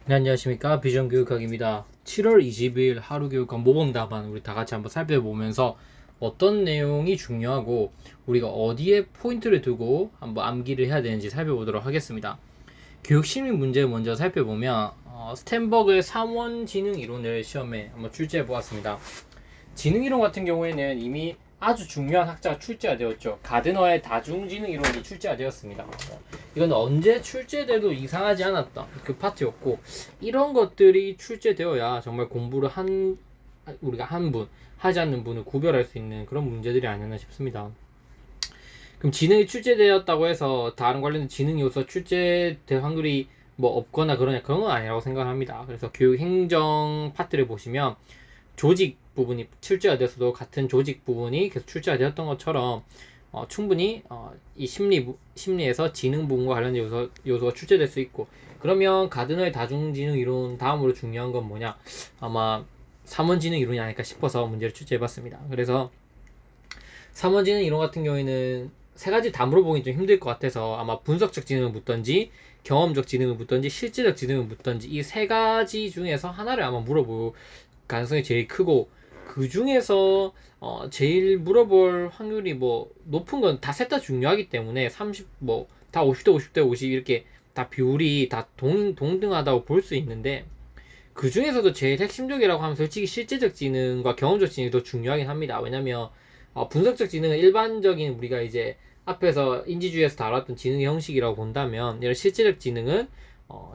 네, 안녕하십니까. 비전교육학입니다. 7월 20일 하루교육학 모범답안 우리 다 같이 한번 살펴보면서 어떤 내용이 중요하고 우리가 어디에 포인트를 두고 한번 암기를 해야 되는지 살펴보도록 하겠습니다. 교육심리 문제를 먼저 살펴보면 스탠버그의 3원 지능 이론을 시험에 한번 출제해 보았습니다. 지능 이론 같은 경우에는 이미 아주 중요한 학자가 출제가 되었죠. 가드너의 다중지능 이론이 출제가 되었습니다. 이건 언제 출제돼도 이상하지 않았던 그 파트였고, 이런 것들이 출제되어야 정말 공부를 우리가 한 분, 하지 않는 분을 구별할 수 있는 그런 문제들이 아니었나 싶습니다. 그럼 지능이 출제되었다고 해서 다른 관련된 지능 요소 출제될 확률이 뭐 없거나 그런 건 아니라고 생각합니다. 그래서 교육 행정 파트를 보시면 조직 부분이 출제가 됐어도 같은 조직 부분이 계속 출제가 되었던 것처럼 충분히 이 심리에서 지능 부분과 관련된 요소가 출제될 수 있고, 그러면 가드너의 다중지능 이론 다음으로 중요한 건 뭐냐, 아마 3원 지능 이론이 아닐까 싶어서 문제를 출제해봤습니다. 그래서 3원 지능 이론 같은 경우에는 세 가지 다 물어보기 좀 힘들 것 같아서 아마 분석적 지능을 묻던지 경험적 지능을 묻던지 실제적 지능을 묻던지 이 세 가지 중에서 하나를 아마 물어볼 가능성이 제일 크고, 그 중에서 제일 물어볼 확률이 뭐 높은 건 다 셋 다 중요하기 때문에 30 뭐 다 50대 50대 50 이렇게 다 비율이 다 동등하다고 볼 수 있는데, 그 중에서도 제일 핵심적이라고 하면 솔직히 실제적 지능과 경험적 지능이 더 중요하긴 합니다. 왜냐면 분석적 지능은 일반적인 우리가 이제 앞에서 인지주의에서 다뤘던 지능의 형식이라고 본다면, 이런 실제적 지능은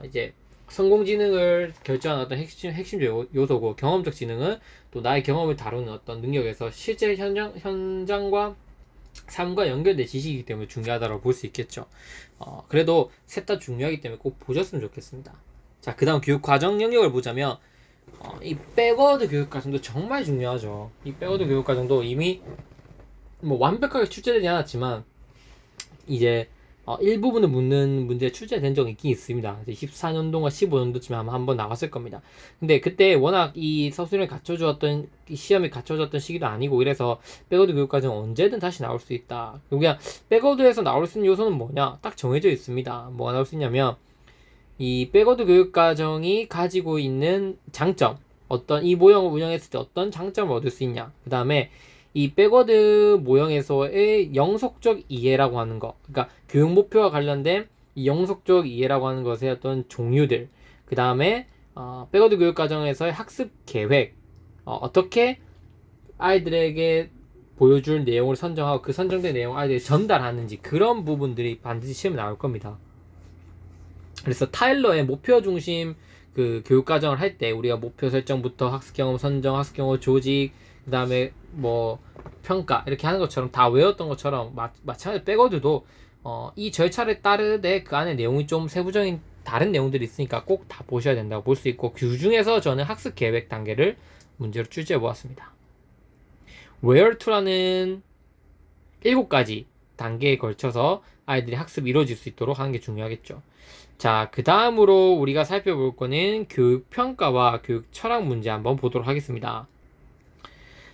이제 성공지능을 결정하는 어떤 핵심적 요소고, 경험적 지능은 또 나의 경험을 다루는 어떤 능력에서 실제 현장과 삶과 연결된 지식이기 때문에 중요하다고 볼 수 있겠죠. 그래도 셋 다 중요하기 때문에 꼭 보셨으면 좋겠습니다. 자, 그 다음 교육 과정 영역을 보자면 이 백워드 교육 과정도 정말 중요하죠. 이 백워드 교육 과정도 이미 뭐 완벽하게 출제되지 않았지만 이제 일부분을 묻는 문제 출제된 적이 있긴 있습니다. 14년도가 15년도쯤에 아마 한번 나왔을 겁니다. 근데 그때 워낙 이 서술형이 갖춰졌던, 시험이 갖춰졌던 시기도 아니고 이래서 백워드 교육과정 언제든 다시 나올 수 있다. 그냥 백워드에서 나올 수 있는 요소는 뭐냐? 딱 정해져 있습니다. 뭐가 나올 수 있냐면 이 백워드 교육과정이 가지고 있는 장점, 어떤 이 모형을 운영했을 때 어떤 장점을 얻을 수 있냐, 그 다음에 이 백워드 모형에서의 영속적 이해라고 하는 거, 그러니까 교육 목표와 관련된 이 영속적 이해라고 하는 것의 어떤 종류들, 그 다음에 백워드 교육 과정에서의 학습 계획, 어떻게 아이들에게 보여줄 내용을 선정하고 그 선정된 내용을 아이들에게 전달하는지, 그런 부분들이 반드시 시험에 나올 겁니다. 그래서 타일러의 목표 중심 그 교육 과정을 할 때 우리가 목표 설정부터 학습 경험 선정, 학습 경험 조직, 그 다음에 뭐 평가 이렇게 하는 것처럼 다 외웠던 것처럼 마찬가지로 백워드도 이 절차를 따르되 그 안에 내용이 좀 세부적인 다른 내용들이 있으니까 꼭 다 보셔야 된다고 볼 수 있고, 그 중에서 저는 학습 계획 단계를 문제로 출제해 보았습니다. Where to라는 7가지 단계에 걸쳐서 아이들이 학습이 이루어질 수 있도록 하는 게 중요하겠죠. 자, 그 다음으로 우리가 살펴볼 거는 교육평가와 교육철학 문제 한번 보도록 하겠습니다.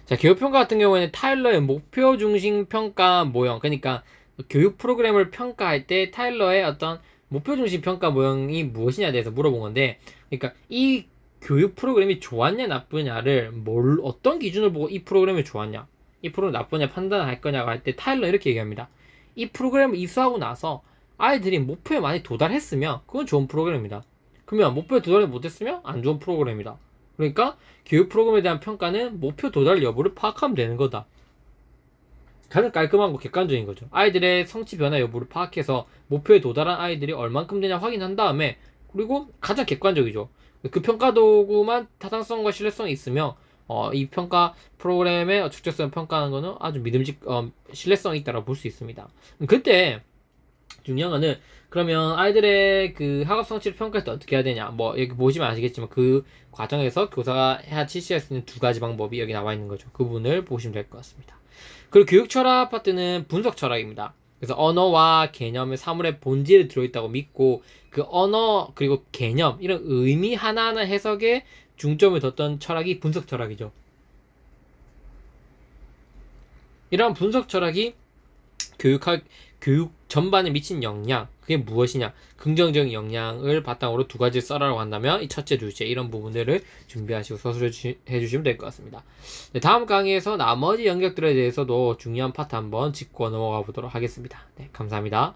자, 교육평가 같은 경우에는 타일러의 목표 중심 평가 모형, 그러니까 교육 프로그램을 평가할 때 타일러의 어떤 목표 중심 평가 모형이 무엇이냐에 대해서 물어본 건데, 그러니까 이 교육 프로그램이 좋았냐 나쁘냐를 어떤 기준을 보고 이 프로그램이 좋았냐, 이 프로그램 나쁘냐 판단할 거냐고 할 때 타일러 이렇게 얘기합니다. 이 프로그램을 이수하고 나서 아이들이 목표에 많이 도달했으면 그건 좋은 프로그램이다. 그러면 목표에 도달을 못했으면 안 좋은 프로그램이다. 그러니까 교육 프로그램에 대한 평가는 목표 도달 여부를 파악하면 되는 거다. 가장 깔끔하고 객관적인 거죠. 아이들의 성취 변화 여부를 파악해서 목표에 도달한 아이들이 얼만큼 되냐 확인한 다음에, 그리고 가장 객관적이죠. 그 평가 도구만 타당성과 신뢰성이 있으며 이 평가 프로그램의 적절성을 평가하는 것은 아주 신뢰성이 있다고 볼 수 있습니다. 그때 중요한 거는, 그러면 아이들의 그 학업 성취를 평가할 때 어떻게 해야 되냐, 뭐 여기 보시면 아시겠지만 그 과정에서 교사가 실시할 수 있는 2가지 방법이 여기 나와 있는 거죠. 그 부분을 보시면 될 것 같습니다. 그리고 교육 철학 파트는 분석 철학입니다. 그래서 언어와 개념의 사물의 본질이 들어있다고 믿고, 그 언어 그리고 개념 이런 의미 하나하나 해석에 중점을 뒀던 철학이 분석 철학이죠. 이러한 분석 철학이 교육 전반에 미친 영향, 그게 무엇이냐? 긍정적인 영향을 바탕으로 두 가지를 써라고 한다면 이 첫째, 둘째 이런 부분들을 준비하시고 서술해 주시면 될 것 같습니다. 네, 다음 강의에서 나머지 영역들에 대해서도 중요한 파트 한번 짚고 넘어가 보도록 하겠습니다. 네, 감사합니다.